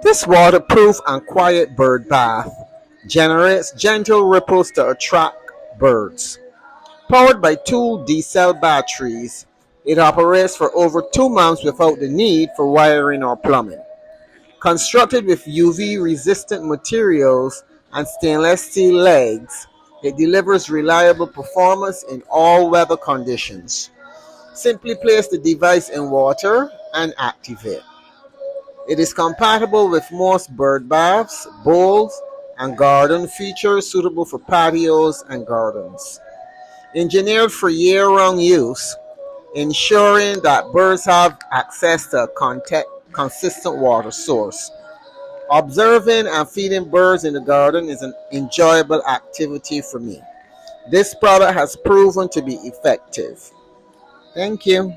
This waterproof and quiet bird bath generates gentle ripples to attract birds. Powered by two D-cell batteries, it operates for over 2 months without the need for wiring or plumbing. Constructed with UV-resistant materials and stainless steel legs, it delivers reliable performance in all weather conditions. Simply place the device in water and activate. It is compatible with most bird baths, bowls, and garden features suitable for patios and gardens. Engineered for year-round use, ensuring that birds have access to a consistent water source. Observing and feeding birds in the garden is an enjoyable activity for me. This product has proven to be effective. Thank you.